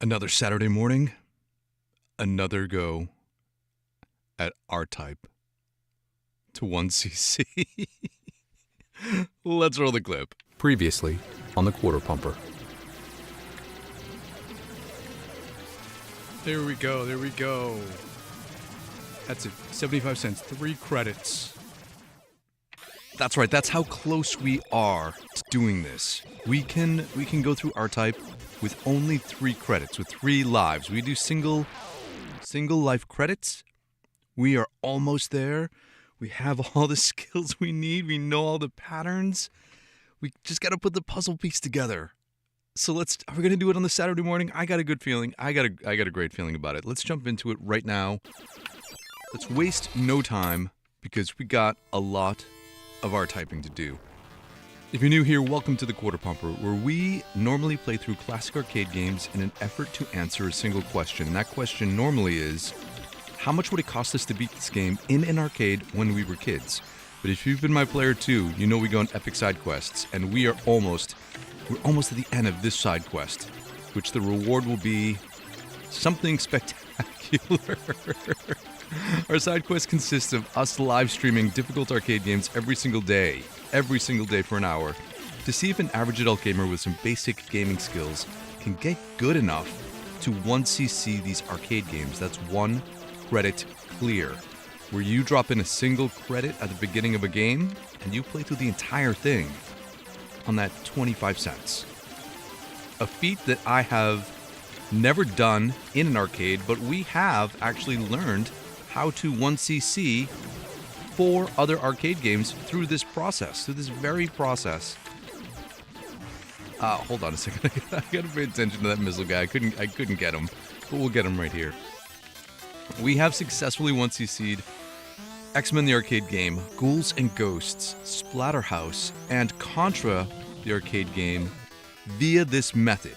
Another Saturday morning, another go at RType to 1cc. Let's roll the clip. Previously on the Quarter Pumper. There we go, there we go. That's it, 75 cents, 3 credits. That's right, that's how close we are to doing this. We can go through RType with only 3 credits, with 3 lives. We do single life credits. We are almost there. We have all the skills we need. We know all the patterns. We just got to put the puzzle piece together. So are we going to do it on the Saturday morning? I got a good feeling. I got a great feeling about it. Let's jump into it right now. Let's waste no time because we got a lot of RTyping to do. If you're new here, welcome to the Quarter Pumper, where we normally play through classic arcade games in an effort to answer a single question. And that question normally is, how much would it cost us to beat this game in an arcade when we were kids? But if you've been my player too, you know we go on epic side quests, and we're almost at the end of this side quest, which the reward will be something spectacular. Our side quest consists of us live streaming difficult arcade games every single day for an hour, to see if an average adult gamer with some basic gaming skills can get good enough to 1cc these arcade games. That's 1 credit clear, where you drop in a single credit at the beginning of a game and you play through the entire thing on that 25 cents. A feat that I have never done in an arcade, but we have actually learned how to 1cc 4 other arcade games through this very process. Hold on a second. I gotta pay attention to that missile guy. I couldn't get him, but we'll get him right here. We have successfully 1cc'd X-Men the arcade game, Ghouls N Ghosts, Splatterhouse, and Contra the arcade game via this method.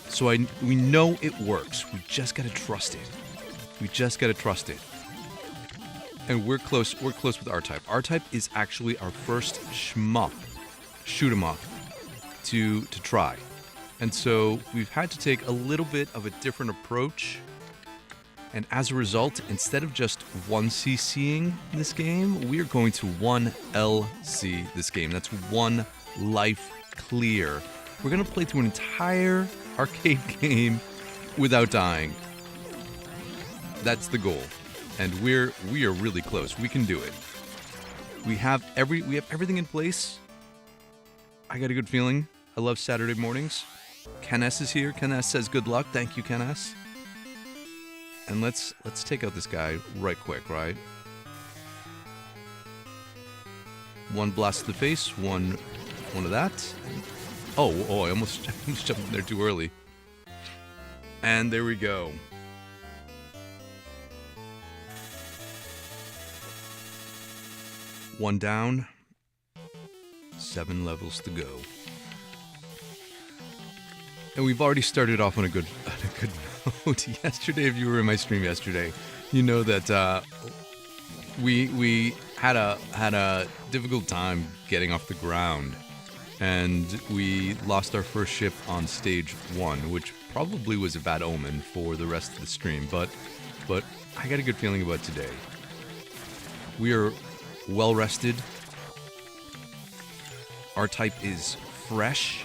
So we know it works. We just gotta trust it. And we're close with RType. RType is actually our first shoot 'em up to try. And so we've had to take a little bit of a different approach. And as a result, instead of just 1cc'ing this game, we are going to 1LC this game. That's 1 life clear. We're going to play through an entire arcade game without dying. That's the goal. And we are really close. We can do it. We have everything in place. I got a good feeling. I love Saturday mornings. Ken S is here. Ken S says good luck. Thank you, Ken S. And let's take out this guy right quick, right? 1 blast to the face, one of that. Oh, I almost jumped in there too early. And there we go. One down, 7 levels to go. And we've already started off on a good note. Yesterday, if you were in my stream yesterday, you know that we had a difficult time getting off the ground, and we lost our first ship on stage 1, which probably was a bad omen for the rest of the stream. But I got a good feeling about today. We are well rested. RType is fresh.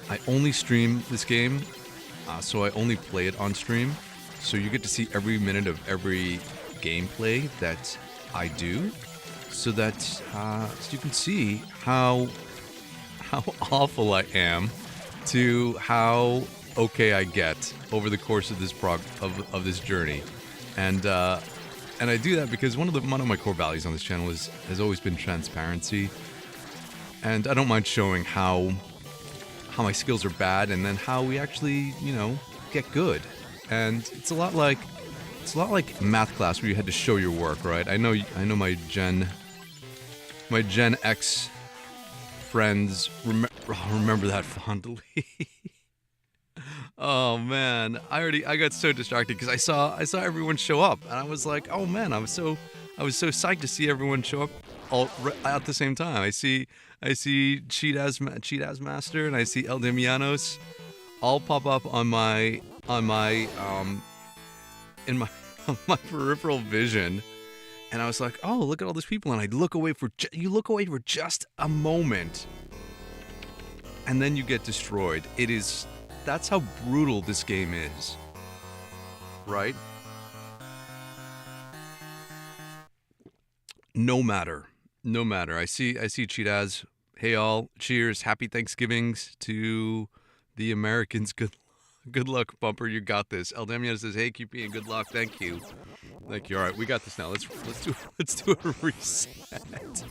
I only stream this game, so I only play it on stream. So you get to see every minute of every gameplay that I do, so that so you can see how awful I am to how okay I get over the course of this of this journey, and I do that because one of my core values on this channel has always been transparency, and I don't mind showing how my skills are bad, and then how we actually, get good. And it's a lot like math class where you had to show your work, right? I know my Gen X friends remember that fondly. Oh man, I got so distracted because I saw everyone show up, and I was like, oh man, I was so psyched to see everyone show up all at the same time. I see Cheat as Master, and I see El Demianos all pop up on my in my on my peripheral vision, and I was like, oh, look at all these people, and I look away for you look away for just a moment, and then you get destroyed. That's how brutal this game is, right? No matter. I see Cheetahs. Hey all, cheers, happy Thanksgivings to the Americans. Good luck, Bumper. You got this. El Damian says, "Hey, QP, and good luck." Thank you. All right, we got this now. Let's do a reset.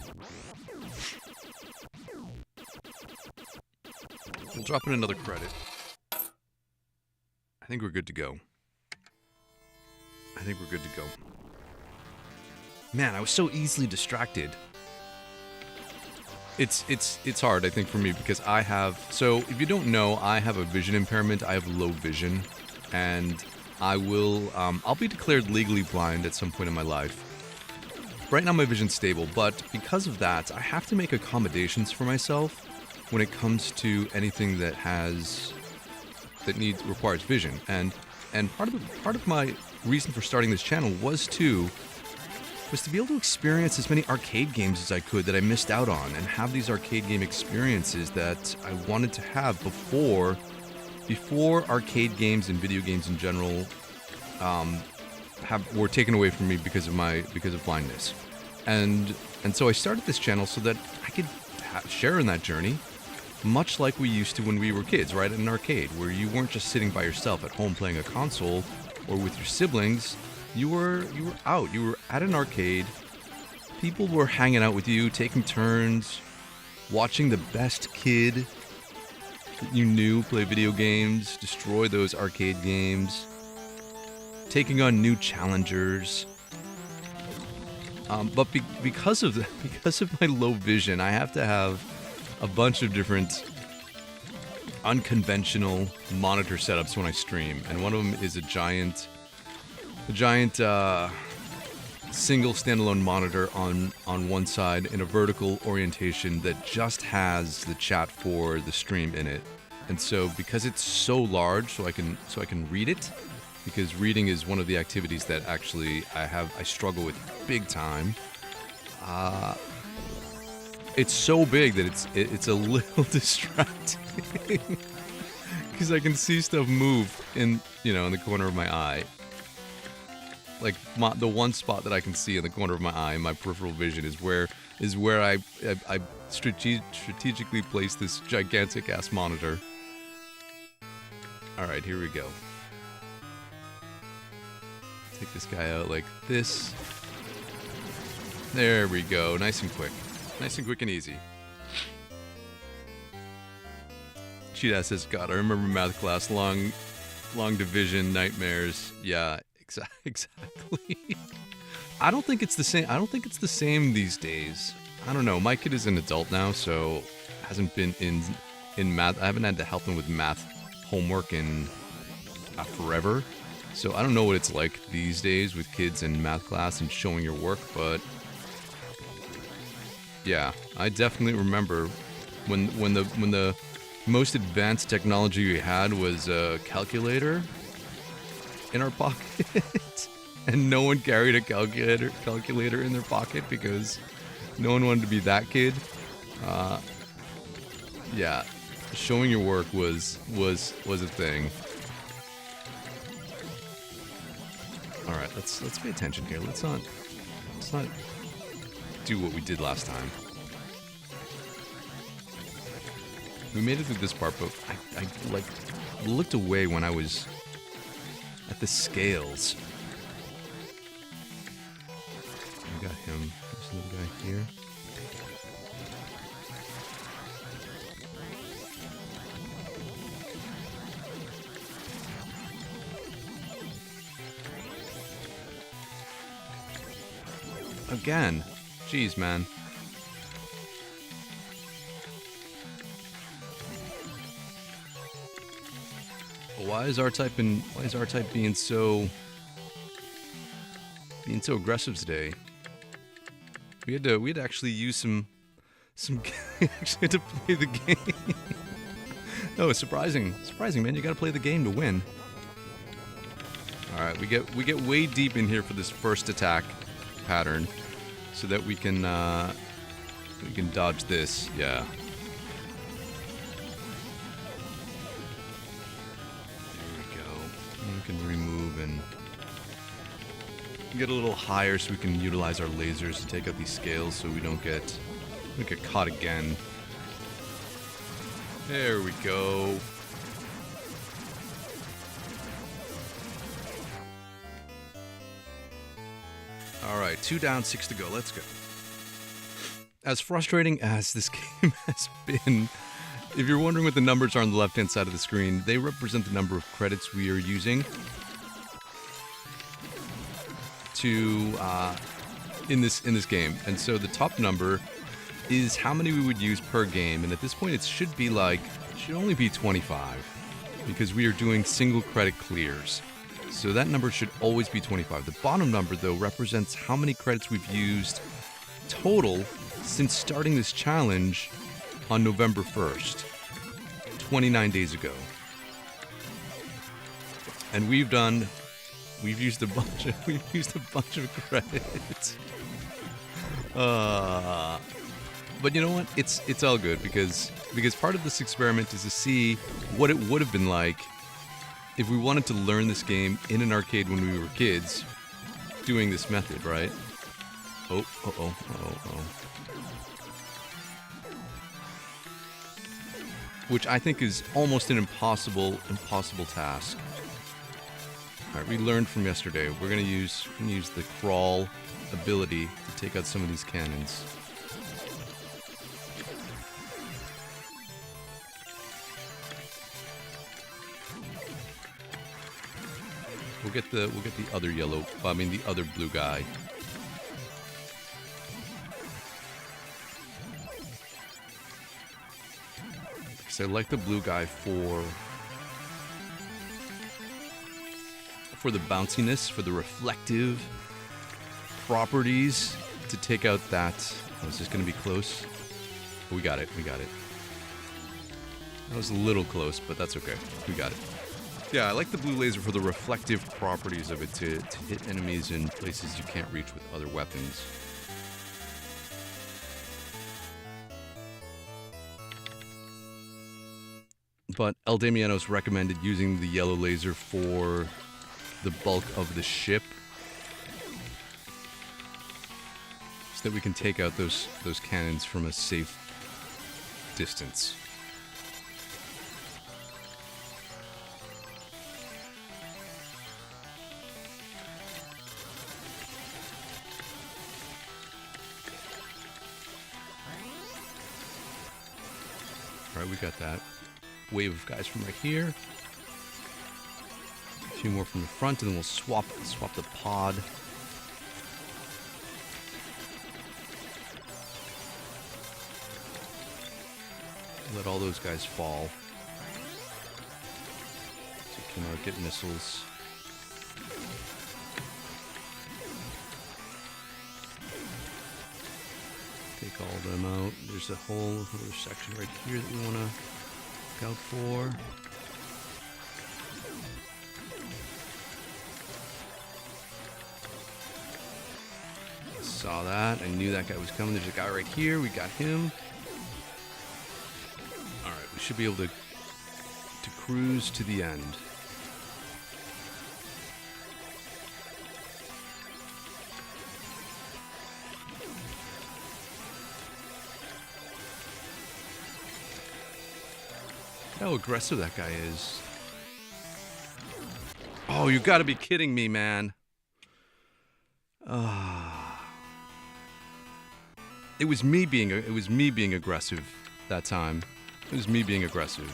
We'll drop in another credit. I think we're good to go. Man, I was so easily distracted. It's hard, I think, for me because I have... So, if you don't know, I have a vision impairment. I have low vision. And I'll be declared legally blind at some point in my life. Right now, my vision's stable. But because of that, I have to make accommodations for myself when it comes to anything that requires vision. And part of my reason for starting this channel was to be able to experience as many arcade games as I could that I missed out on, and have these arcade game experiences that I wanted to have before arcade games and video games in general were taken away from me because of blindness. And so I started this channel so that I could share in that journey, much like we used to when we were kids, right, at an arcade, where you weren't just sitting by yourself at home playing a console or with your siblings. You were out. You were at an arcade. People were hanging out with you, taking turns, watching the best kid that you knew play video games, destroy those arcade games, taking on new challengers. But because of my low vision, I have to have a bunch of different unconventional monitor setups when I stream, and one of them is a giant single standalone monitor on one side in a vertical orientation that just has the chat for the stream in it. And so because it's so large, so I can read it, because reading is one of the activities that actually I struggle with big time. It's so big that it's a little distracting because I can see stuff move in the corner of my eye. Like the one spot that I can see in the corner of my eye, my peripheral vision, is where I strategically place this gigantic ass monitor. All right, here we go. Take this guy out like this. There we go. Nice and quick and easy. Cheetah says, "God, I remember math class, long division nightmares." Yeah. Exactly. I don't think it's the same these days. I don't know. My kid is an adult now, so hasn't been in math. I haven't had to help him with math homework in forever. So I don't know what it's like these days with kids in math class and showing your work, but yeah, I definitely remember when the most advanced technology we had was a calculator in our pocket, and no one carried a calculator in their pocket because no one wanted to be that kid. Yeah, showing your work was a thing. All right, let's pay attention here. Let's not do what we did last time. We made it through this part, but I looked away when I was at the scales. I got him. There's another guy here. Again. Jeez, man. Why is RType being so aggressive today? We had to actually use some actually had to play the game. No, it's surprising. Surprising, man. You got to play the game to win. All right, we get way deep in here for this first attack pattern, so that we can dodge this. Yeah. There we go. We can remove and get a little higher, so we can utilize our lasers to take out these scales, so we don't get caught again. There we go. All right, 2 down, 6 to go. Let's go. As frustrating as this game has been, if you're wondering what the numbers are on the left-hand side of the screen, they represent the number of credits we are using to in this game. And so the top number is how many we would use per game, and at this point it should only be 25, because we are doing single credit clears. So that number should always be 25. The bottom number, though, represents how many credits we've used total since starting this challenge on November 1st, 29 days ago. And we've used a bunch of credits. But you know what? It's all good, because part of this experiment is to see what it would have been like if we wanted to learn this game in an arcade when we were kids, doing this method, right? Oh. Which I think is almost an impossible task. All right, we learned from yesterday. We're gonna use the crawl ability to take out some of these cannons. We'll get the other the other blue guy. Because I like the blue guy for the bounciness, for the reflective properties, to take out that. Oh, is this going to be close? We got it. That was a little close, but that's okay. We got it. Yeah, I like the blue laser for the reflective properties of it, to hit enemies in places you can't reach with other weapons. But El Damianos recommended using the yellow laser for the bulk of the ship, so that we can take out those cannons from a safe distance. Alright, we got that wave of guys from right here. A few more from the front, and then we'll swap the pod. Let all those guys fall, so we can get missiles. Take all of them out. There's a whole other section right here that we want to look out for. Saw that. I knew that guy was coming. There's a guy right here. We got him. Alright, we should be able to cruise to the end. How aggressive that guy is. Oh, you gotta be kidding me, man. It was me being aggressive that time. It was me being aggressive.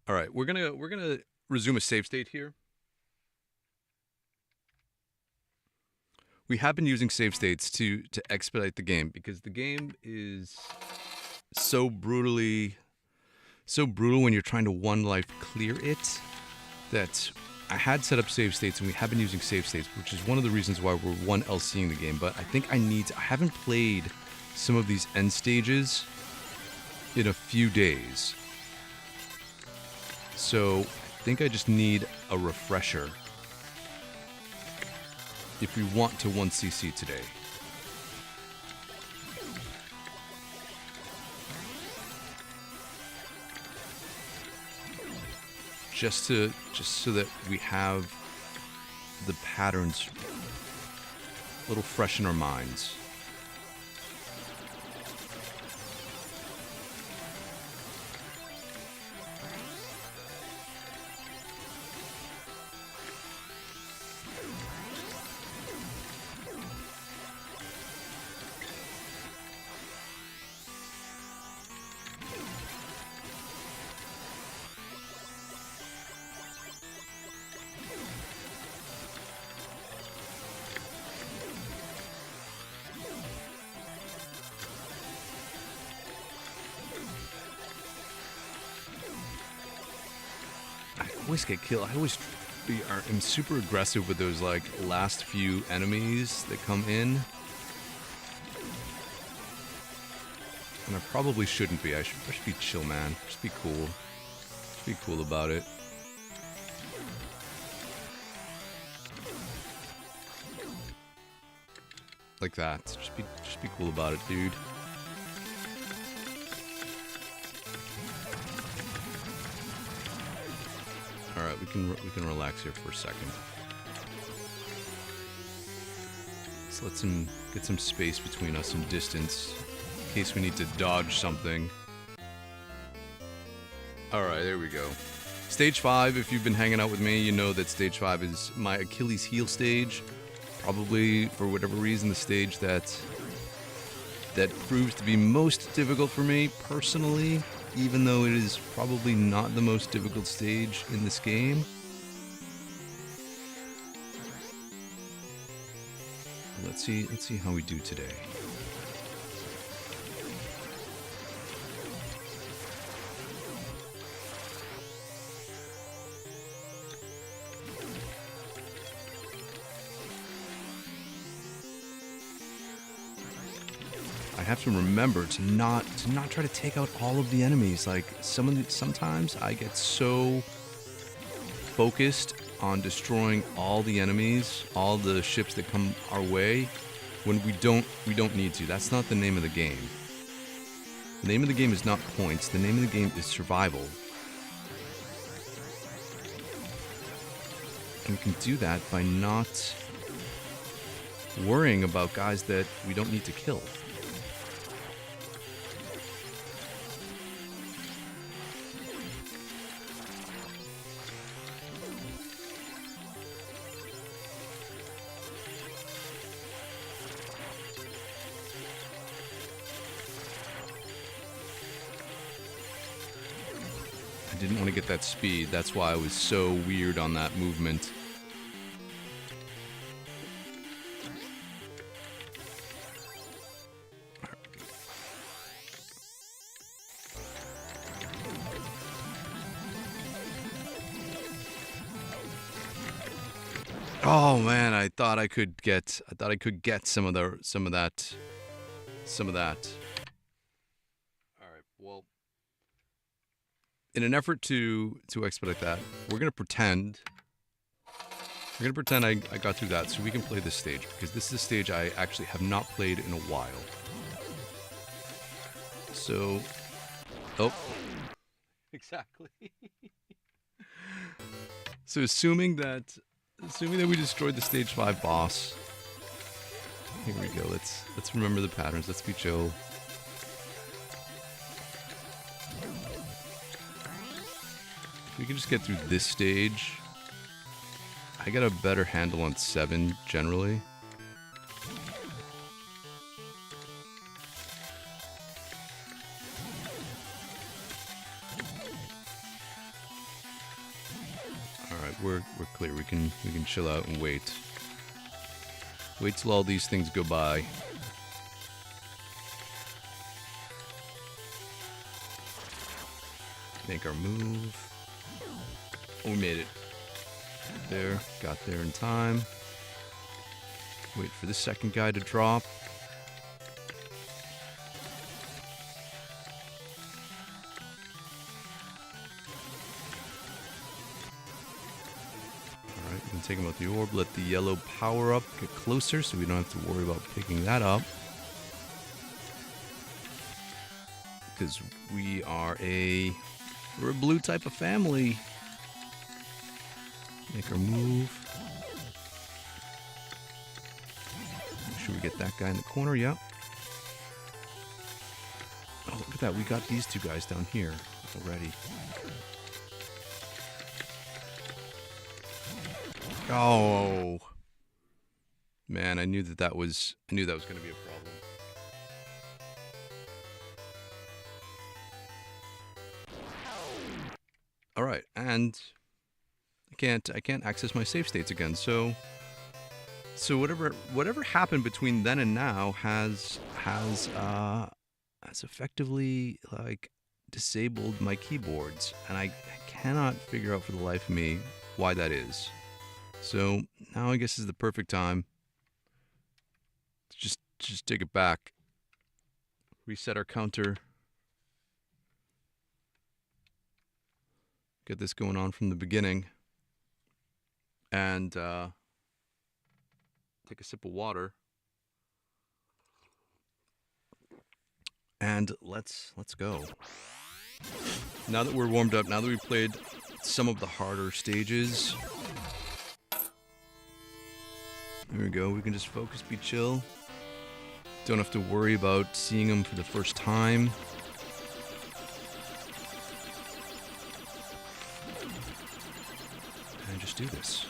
All right, we're gonna resume a save state here. We have been using save states to expedite the game, because the game is so brutal when you're trying to one life clear it, that I had set up save states, and we have been using save states, which is one of the reasons why we're 1LCing the game. But I think I haven't played some of these end stages in a few days. So I think I just need a refresher if we want to 1cc today. Just so that we have the patterns a little fresh in our minds. I always get killed. I always am super aggressive with those like last few enemies that come in. And I probably shouldn't be. I should be chill, man. Just be cool. Just be cool about it. Like that. Just be cool about it, dude. All right, we can relax here for a second. Let's get some space between us and distance in case we need to dodge something. All right, there we go. Stage 5, if you've been hanging out with me, you know that stage 5 is my Achilles heel stage. Probably, for whatever reason, the stage that proves to be most difficult for me personally, even though it is probably not the most difficult stage in this game. Let's see how we do today. I have to remember to not try to take out all of the enemies. Like sometimes I get so focused on destroying all the enemies, all the ships that come our way, when we don't need to. That's not the name of the game. The name of the game is not points. The name of the game is survival. And we can do that by not worrying about guys that we don't need to kill. I didn't want to get that speed. That's why I was so weird on that movement. Oh man, I thought I could get some of that. All right, well, in an effort to expedite that, we're gonna pretend I got through that so we can play this stage, because this is a stage I actually have not played in a while. So, oh, exactly. So assuming that we destroyed the stage 5 boss, here we go. Let's remember the patterns. Let's be chill. We can just get through this stage. I got a better handle on 7 generally. All right, we're clear. We can chill out and wait. Wait till all these things go by. Make our move. Oh, we made it. There, got there in time. Wait for the second guy to drop. take him out the orb. Let the yellow power up get closer so we don't have to worry about picking that up. Because we're a blue type of family. Make our move. Make sure we get that guy in the corner. Yep. Oh, look at that. We got these two guys down here already. Oh. Man, I knew that was going to be a problem. All right, and I can't access my save states again. So whatever happened between then and now has effectively like disabled my keyboards, and I cannot figure out for the life of me why that is. So now I guess is the perfect time to just take it back, reset our counter, get this going on from the beginning, and take a sip of water, and let's go. Now that we're warmed up, now that we've played some of the harder stages, there we go. We can just focus, be chill. Don't have to worry about seeing them for the first time. And just do this.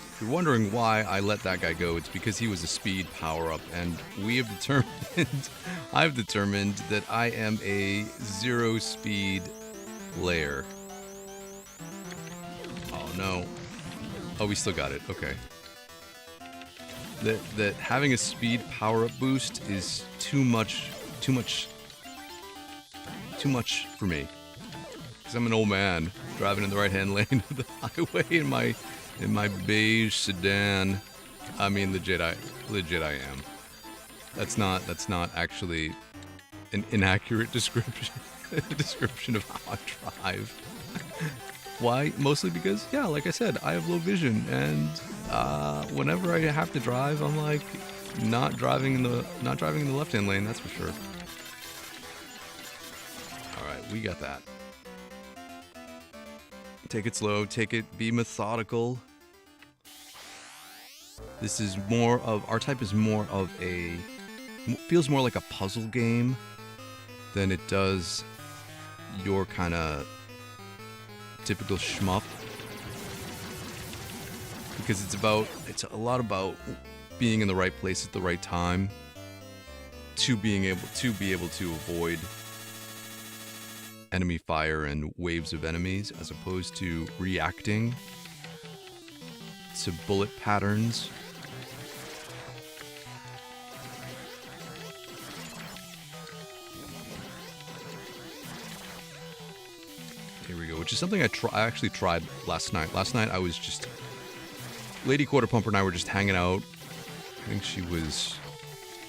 If you're wondering why I let that guy go, it's because he was a speed power-up, and we have determined, I've determined that I am a zero speed layer. Oh no. Oh, we still got it. Okay. That having a speed power-up boost is too much for me. Because I'm an old man driving in the right-hand lane of the highway in my beige sedan. I mean, legit I am. That's not actually an inaccurate description of how I drive. Why? Mostly because, yeah, like I said, I have low vision, and whenever I have to drive, I'm like not driving in the left-hand lane. That's for sure. All right, we got that. Take it slow. Take it. Be methodical. This is more of RType is more of a feels more like a puzzle game than it does your kind of typical shmup, because it's a lot about being in the right place at the right time to be able to avoid enemy fire and waves of enemies, as opposed to reacting to bullet patterns. Here we go, which is something I actually tried last night. Last night I was just... Lady Quarter Pumper and I were just hanging out. I think she was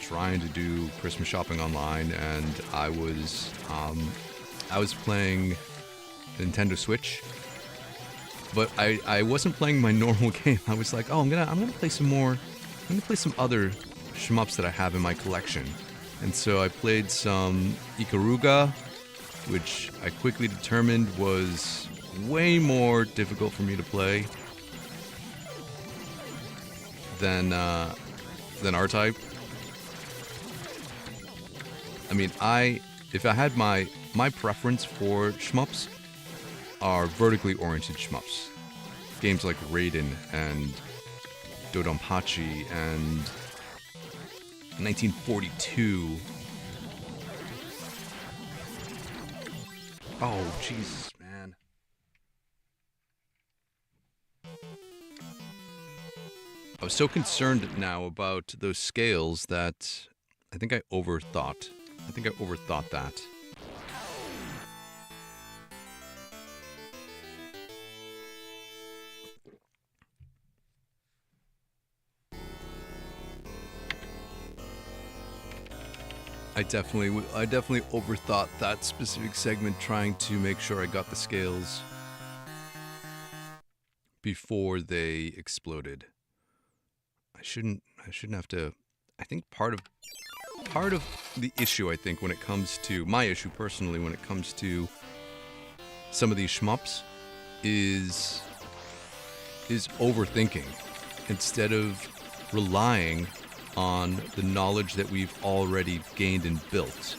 trying to do Christmas shopping online, and I was playing Nintendo Switch. But I wasn't playing my normal game. I was like, oh, I'm gonna play some more. I'm gonna play some other shmups that I have in my collection. And so I played some Ikaruga, which I quickly determined was way more difficult for me to play than RType. I mean, if I had my my preference for shmups are vertically oriented shmups. Games like Raiden and Dodonpachi and 1942. Oh, Jesus, man. I was so concerned now about those scales that I think I overthought. That. I definitely overthought that specific segment, trying to make sure I got the scales before they exploded. I shouldn't have to. I think part of the issue, I think, when it comes to my issue personally, when it comes to some of these shmups, is overthinking instead of relying on the knowledge that we've already gained and built.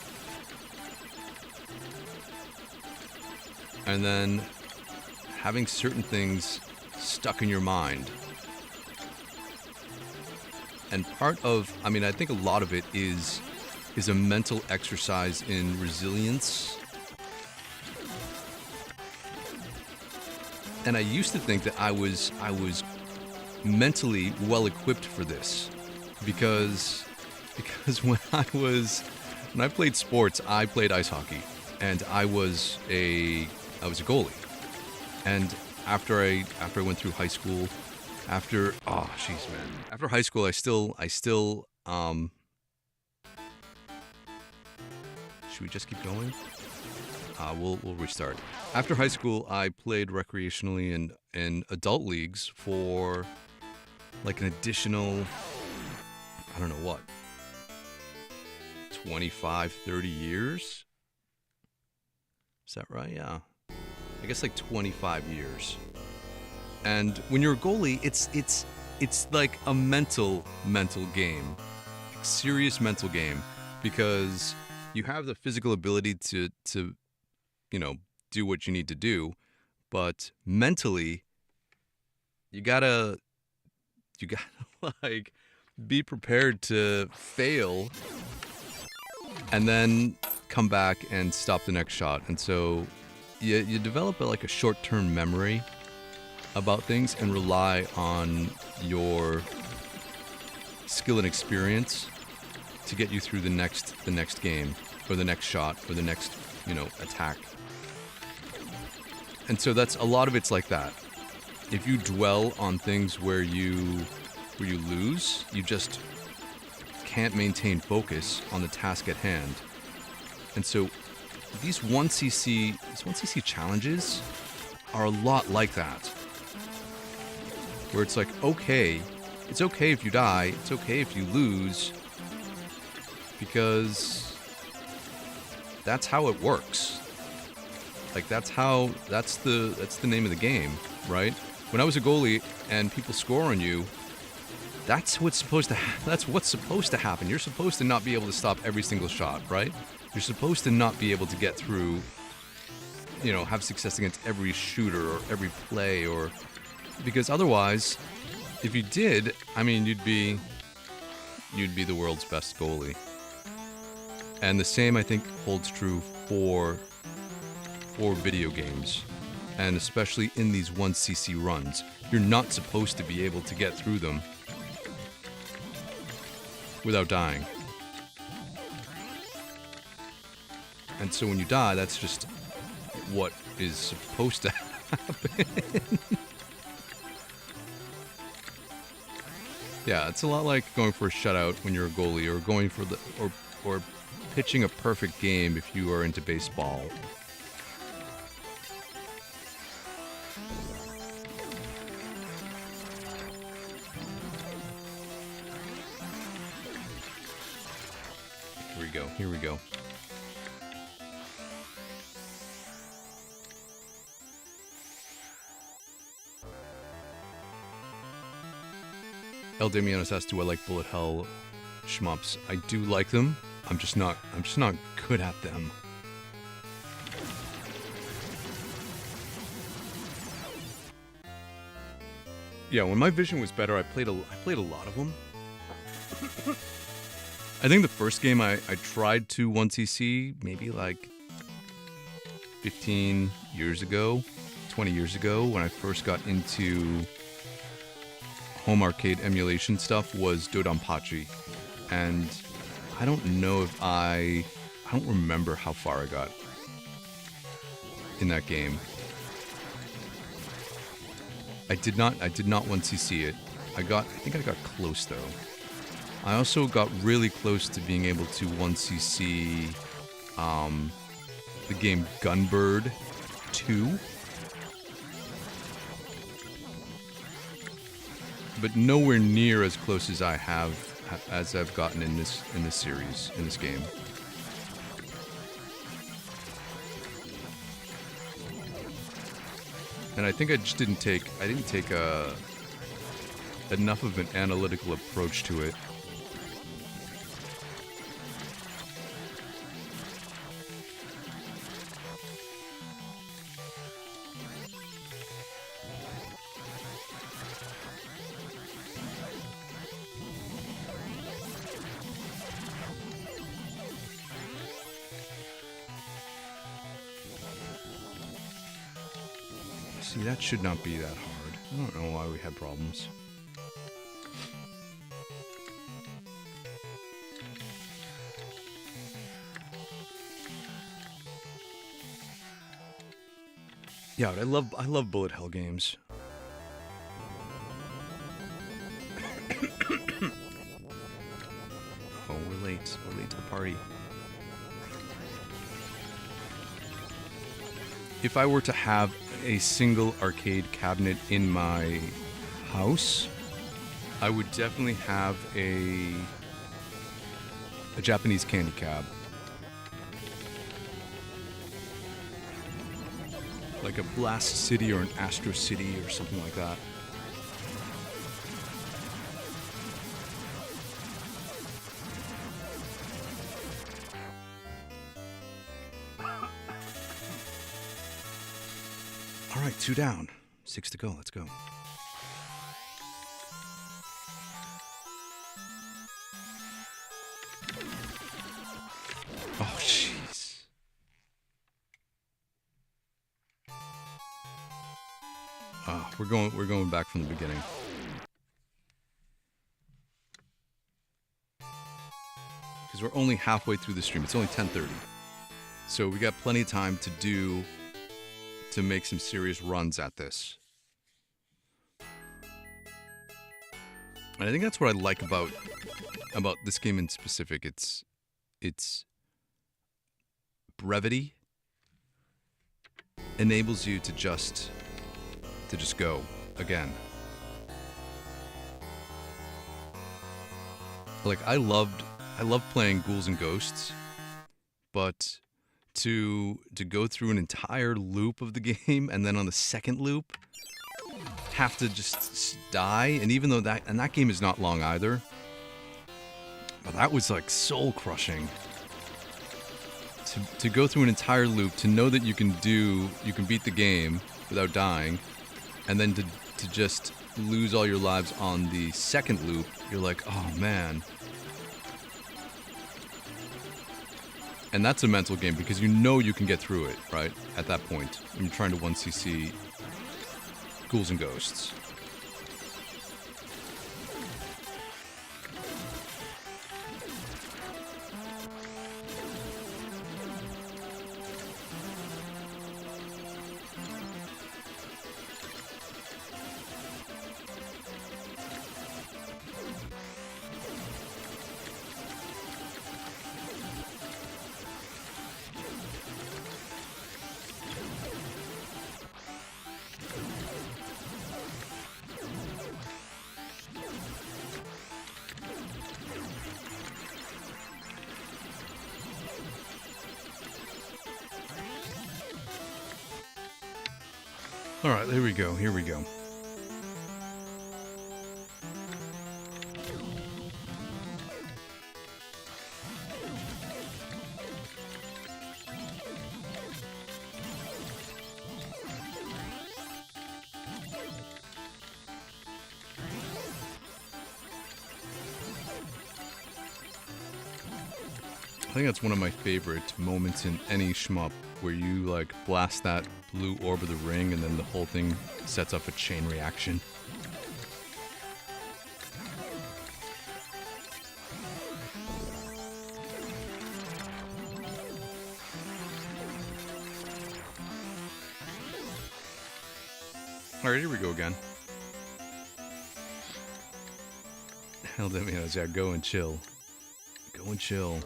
And then having certain things stuck in your mind. And I think a lot of it is a mental exercise in resilience. And I used to think that I was mentally well equipped for this. Because when I played sports, I played ice hockey, and I was a goalie. And after I went through high school, after high school, I still should we just keep going? We'll restart. After high school, I played recreationally in adult leagues for like an additional, I don't know what, 25, 30 years? Is that right? Yeah. I guess like 25 years. And when you're a goalie, it's like a mental game. Like serious mental game, because you have the physical ability to do what you need to do, but mentally you gotta like be prepared to fail and then come back and stop the next shot. And so you develop a short-term memory about things and rely on your skill and experience to get you through the next game or the next shot or the next attack. And so that's a lot of it's like that. If you dwell on things where you lose, you just can't maintain focus on the task at hand. And so these 1cc challenges are a lot like that, where it's like, okay, it's okay if you die, it's okay if you lose, because that's how it works. Like that's the name of the game, right? When I was a goalie and people score on you, that's what's supposed to happen. You're supposed to not be able to stop every single shot, right? You're supposed to not be able to get through, have success against every shooter or every play, or because otherwise, if you did, you'd be the world's best goalie. And the same, I think, holds true for video games, and especially in these 1cc runs. You're not supposed to be able to get through them without dying. And so when you die, that's just what is supposed to happen. Yeah, it's a lot like going for a shutout when you're a goalie, or going for or pitching a perfect game if you are into baseball. Here we go. El Damianos asks, do I like bullet hell shmups? I do like them. I'm just not good at them. Yeah, when my vision was better, I played a lot of them. I think the first game I tried to 1cc maybe like 15 years ago, 20 years ago, when I first got into home arcade emulation stuff was Dodonpachi. And I don't know if I don't remember how far I got in that game. I did not 1cc it. I think I got close though. I also got really close to being able to 1cc the game Gunbird 2. But nowhere near as close as I've gotten in this series, in this game. And I think I just didn't take enough of an analytical approach to it. See, that should not be that hard. I don't know why we had problems. Yeah, I love bullet hell games. Oh, we're late. We're late to the party. If I were to have a single arcade cabinet in my house, I would definitely have a Japanese candy cab. Like a Blast City or an Astro City or something like that. All right, 2 down, 6 to go. Let's go. Oh, jeez. Oh, we're going back from the beginning. Because we're only halfway through the stream. It's only 10:30. So we got plenty of time to make some serious runs at this. And I think that's what I like about this game in specific. Its brevity enables you to just go again. Like I loved playing Ghouls N Ghosts, but to go through an entire loop of the game and then on the second loop have to just die, and even though that game is not long either, but that was like soul crushing to go through an entire loop, to know that you can beat the game without dying, and then to just lose all your lives on the second loop. You're like, oh man. And that's a mental game because you know you can get through it, right? At that point, when you're trying to 1cc Ghouls N Ghosts. All right, here we go. Here we go. I think that's one of my favorite moments in any shmup, where you like blast that blue orb of the ring and then the whole thing sets up a chain reaction. Alright, here we go again. Hell, Demianos, yeah, go and chill. Go and chill.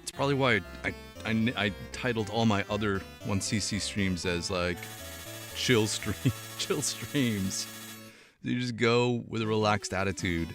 It's probably why I titled all my other 1cc streams as like chill streams. You just go with a relaxed attitude.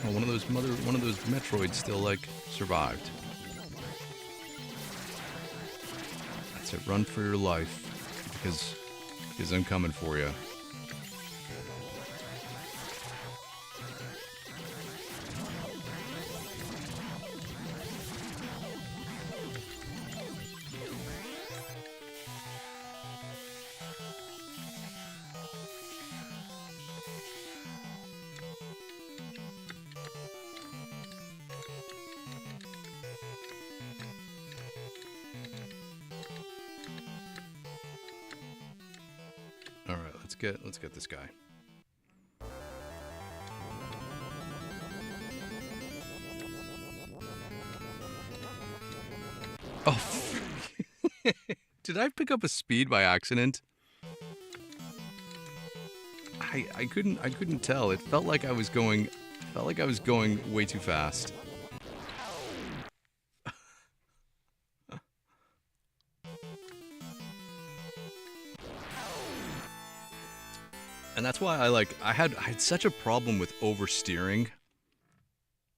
Oh, one of those Metroids still like survived. That's it. Run for your life, because I'm coming for you. Let's get this guy. Oh, did I pick up a speed by accident? I couldn't tell. It felt like I was going way too fast. And that's why I had such a problem with oversteering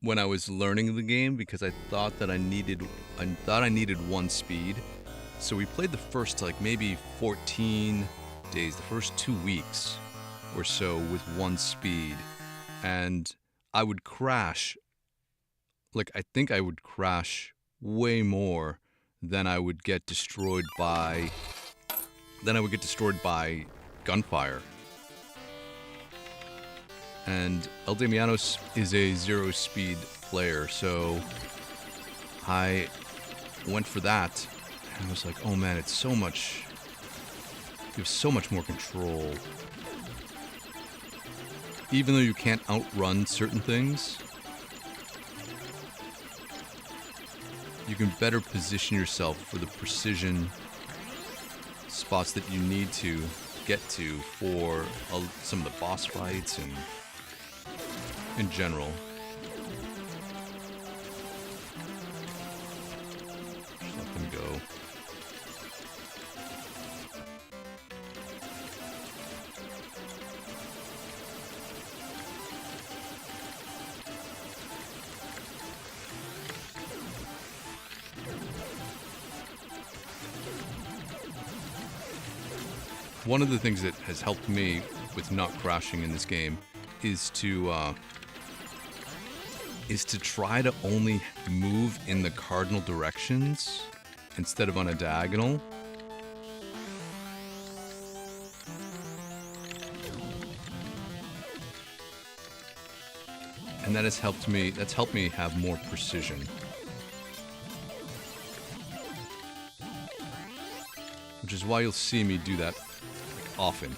when I was learning the game, because I thought I needed one speed. So we played the first like maybe 14 days, the first 2 weeks or so with one speed, and I would crash. Like, I think I would crash way more than I would get destroyed by gunfire. And El Demianos is a 0-speed player, so I went for that, and I was like, oh man, you have so much more control. Even though you can't outrun certain things, you can better position yourself for the precision spots that you need to get to for some of the boss fights and in general. Just let them go. One of the things that has helped me with not crashing in this game is to try to only move in the cardinal directions instead of on a diagonal. And that has helped me, have more precision. Which is why you'll see me do that often.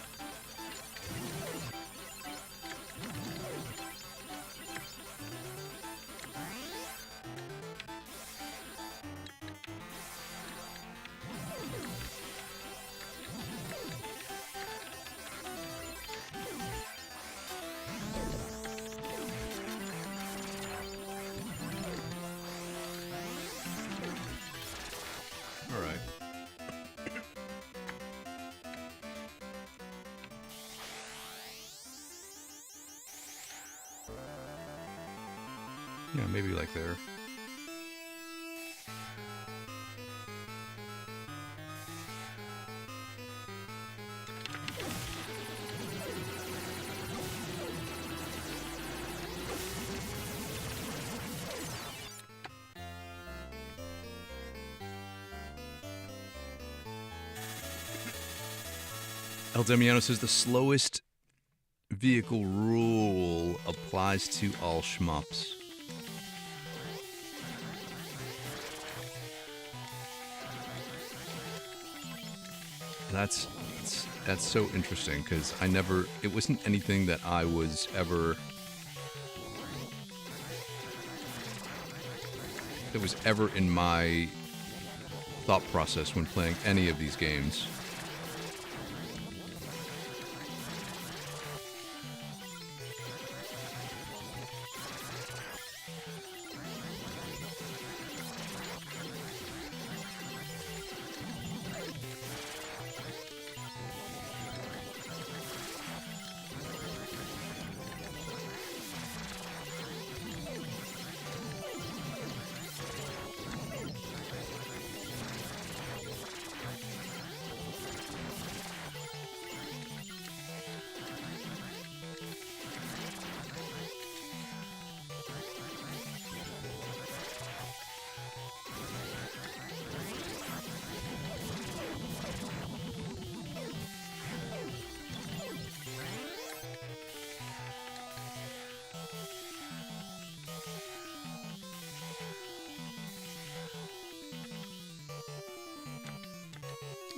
Yeah, maybe like there. El Demiano says the slowest vehicle rule applies to all shmups. That's so interesting because it wasn't anything that I was ever in my thought process when playing any of these games.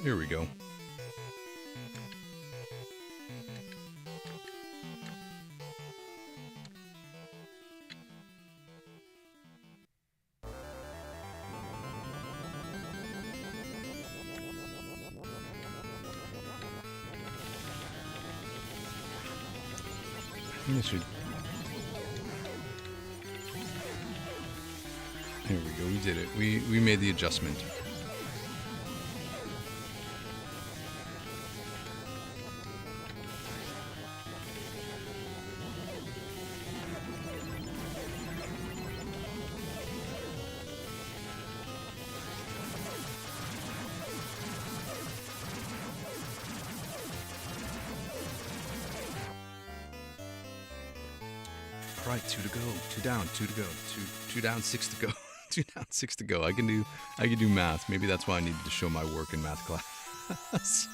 Here we go. Here we go. We did it. We made the adjustment. All right, 2 to go. 2 down, 2 to go. 2 down, 6 to go. 2 down, 6 to go. I can do math. Maybe that's why I needed to show my work in math class.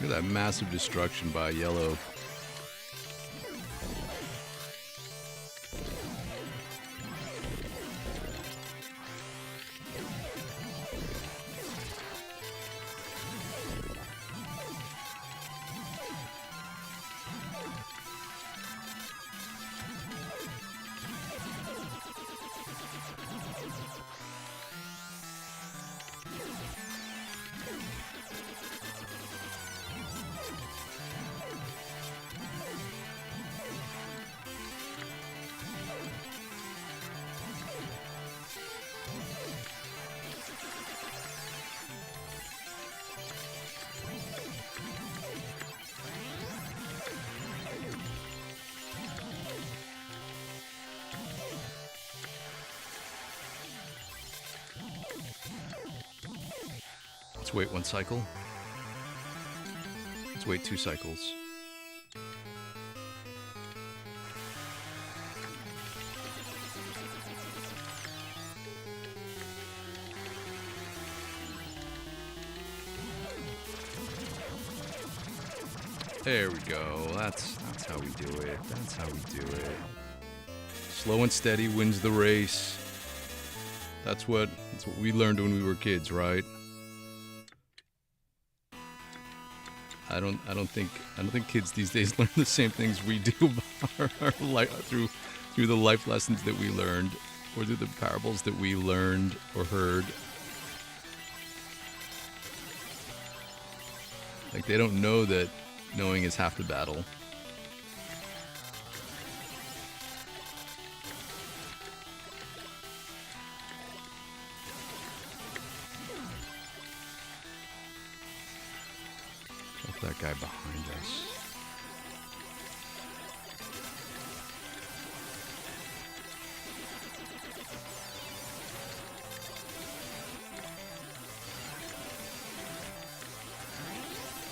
Look at that massive destruction by yellow. Let's wait 1 cycle. Let's wait 2 cycles. There we go. That's how we do it. That's how we do it. Slow and steady wins the race. That's what we learned when we were kids, right? don't think kids these days learn the same things we do about our life through the life lessons that we learned, or through the parables that we learned or heard. Like, they don't know that knowing is half the battle. Check that guy behind us.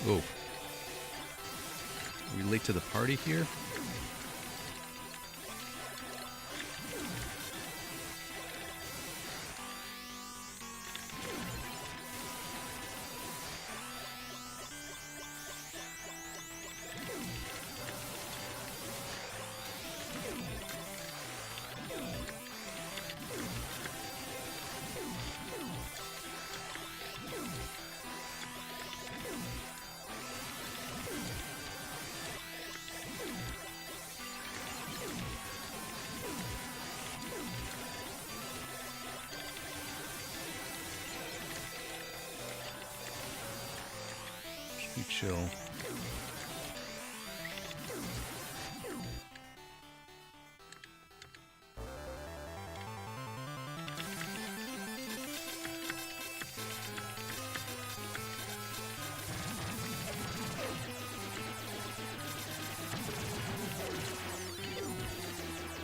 Oh. Are we late to the party here? Be chill.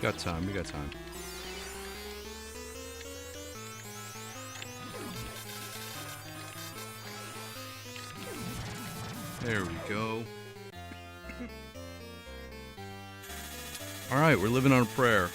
Got time, we got time. There we go. All right, we're living on a prayer.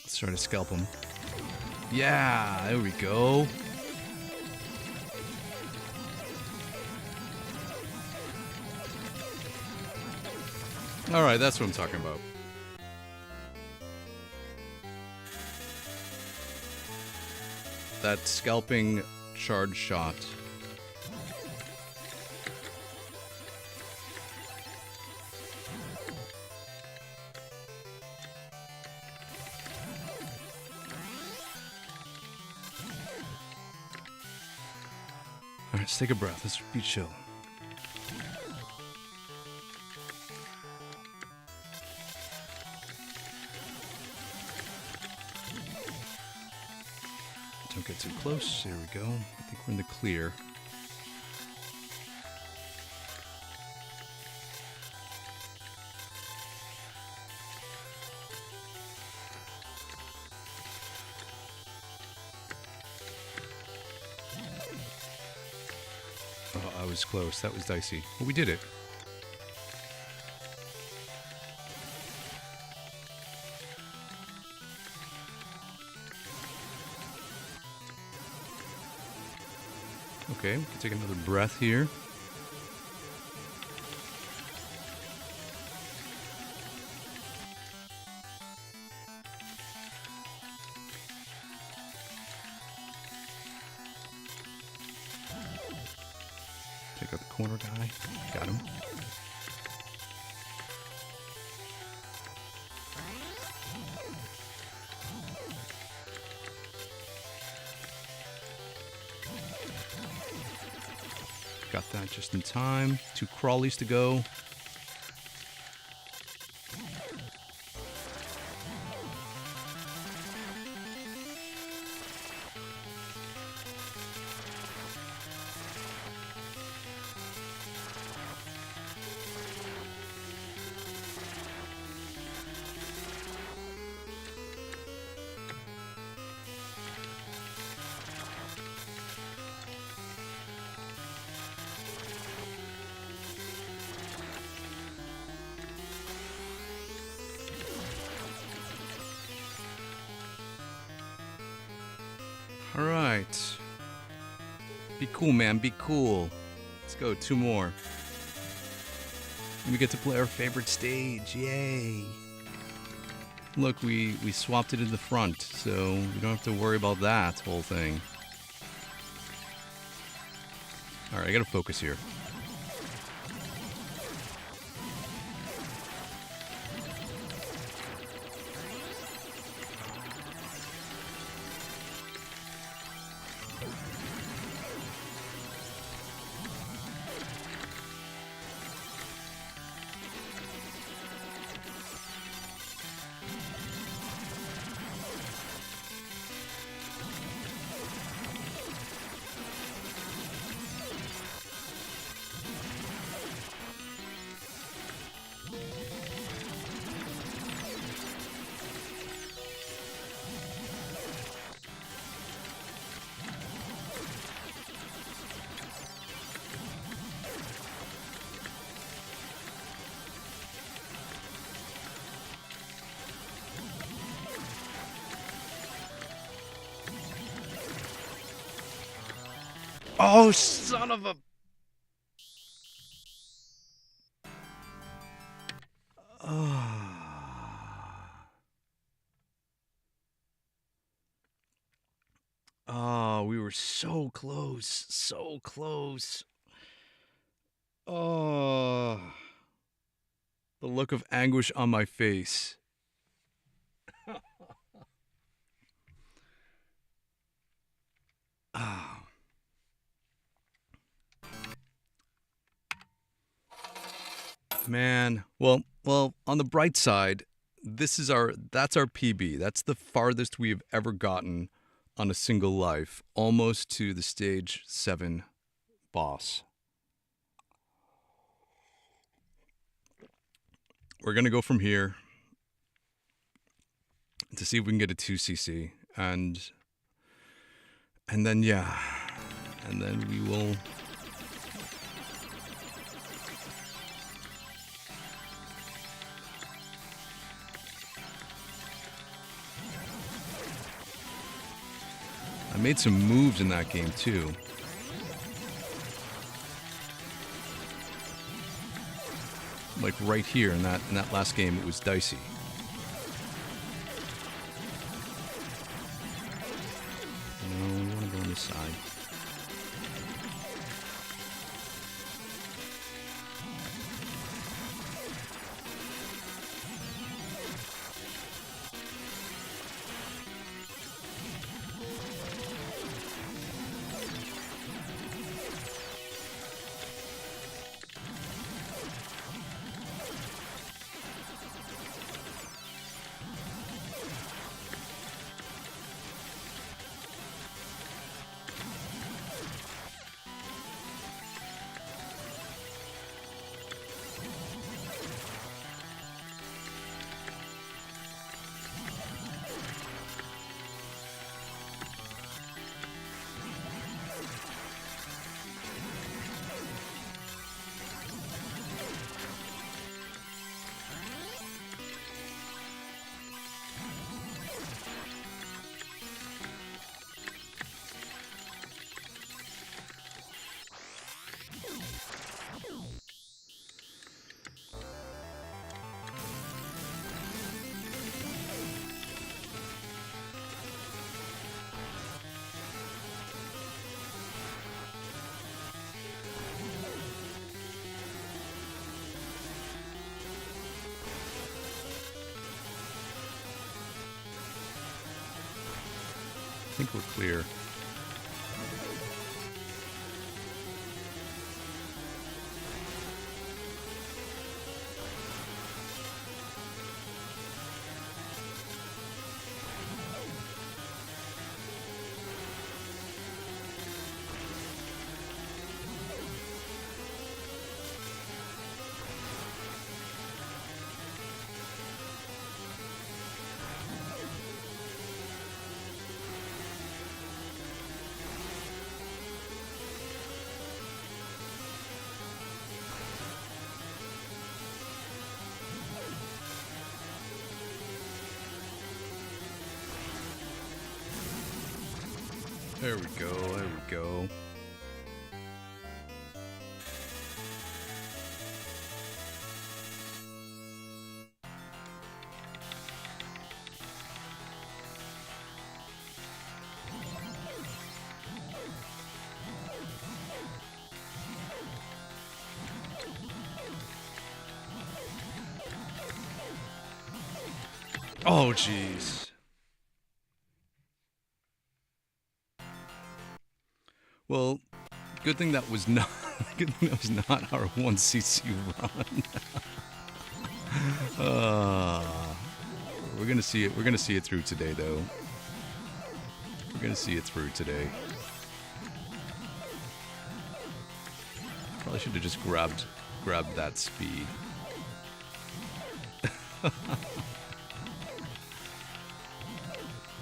Let's try to scalp him. Yeah, there we go. All right, that's what I'm talking about. That scalping charge shot. All right, let's take a breath. Let's be chill. Don't get too close. There we go. I think we're in the clear. Oh, I was close. That was dicey. Well, we did it. Okay, we can take another breath here. Take out the corner guy. Got him. Got that just in time. 2 crawlies to go. All right. Be cool, man. Be cool. Let's go. 2 more. And we get to play our favorite stage. Yay. Look, we swapped it in the front, so we don't have to worry about that whole thing. All right, I gotta focus here. Oh, son of a... Oh, we were so close. So close. Oh. The look of anguish on my face. Ah. Man, well, on the bright side, that's our PB. That's the farthest we have ever gotten on a single life, almost to the stage 7 boss. We're going to go from here to see if we can get a 2cc, and then yeah, and then we will... I made some moves in that game too. Like right here in that last game, it was dicey. No, we want to go on this side. think we're clear. There we go, there we go. Oh, jeez. Well, good thing that was not our 1cc run. We're gonna see it. We're gonna see it through today, though. We're gonna see it through today. Probably should have just grabbed that speed.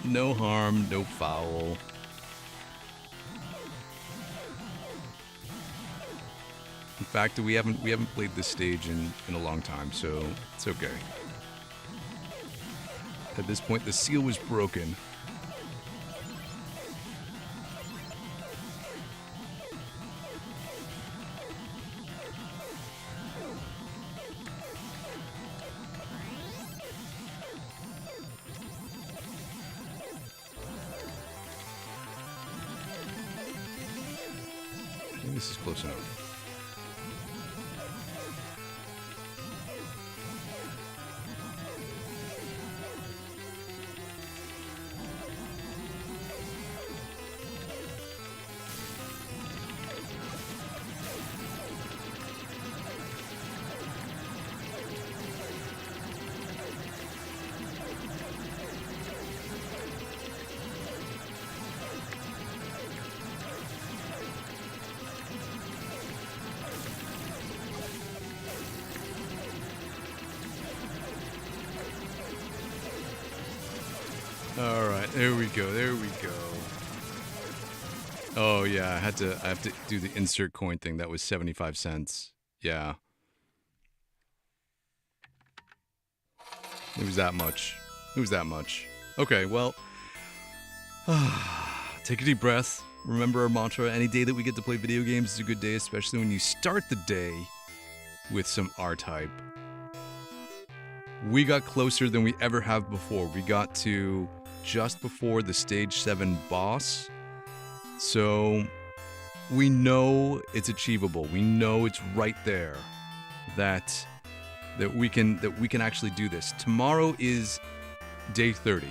No harm, no foul. In fact, we haven't played this stage in a long time, so it's okay. At this point, the seal was broken. I think this is close enough. All right, there we go. There we go. Oh yeah, I have to do the insert coin thing. That was 75 cents. Yeah. It was that much. It was that much. Okay, well, take a deep breath. Remember our mantra, any day that we get to play video games is a good day, especially when you start the day with some RType. We got closer than we ever have before. We got to just before the stage 7 boss. So we know it's achievable. We know it's right there that we can actually do this. Tomorrow is day 30,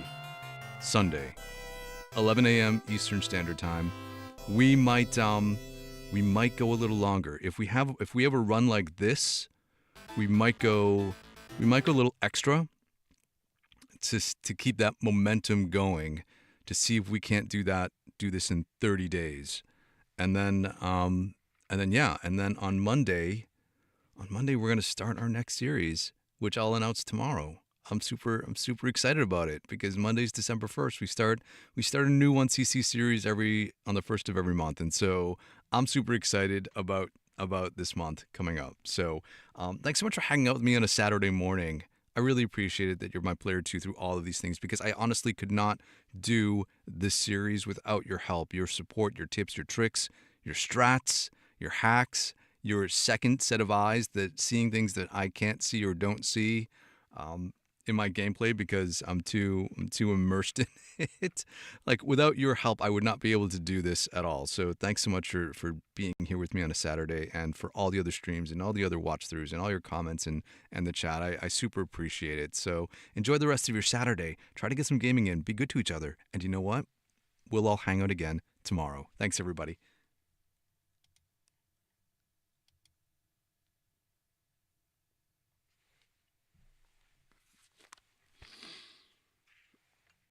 Sunday, 11 a.m. Eastern Standard Time. We might go a little longer. If we have a run like this, we might go a little extra to keep that momentum going, to see if we can't do this in 30 days. And then on Monday we're going to start our next series, which I'll announce tomorrow. I'm super excited about it because Monday's December 1st. We start a new 1cc series on the 1st of every month. And so I'm super excited about this month coming up. So thanks so much for hanging out with me on a Saturday morning. I really appreciate it that you're my player 2 through all of these things, because I honestly could not do this series without your help, your support, your tips, your tricks, your strats, your hacks, your second set of eyes that seeing things that I can't see or don't see in my gameplay because I'm too immersed in it. Like, without your help, I would not be able to do this at all. So thanks so much for being here with me on a Saturday, and for all the other streams and all the other watch throughs and all your comments and the chat. I super appreciate it. So enjoy the rest of your Saturday. Try to get some gaming in. Be good to each other. And you know what? we'll all hang out again tomorrow. Thanks, everybody.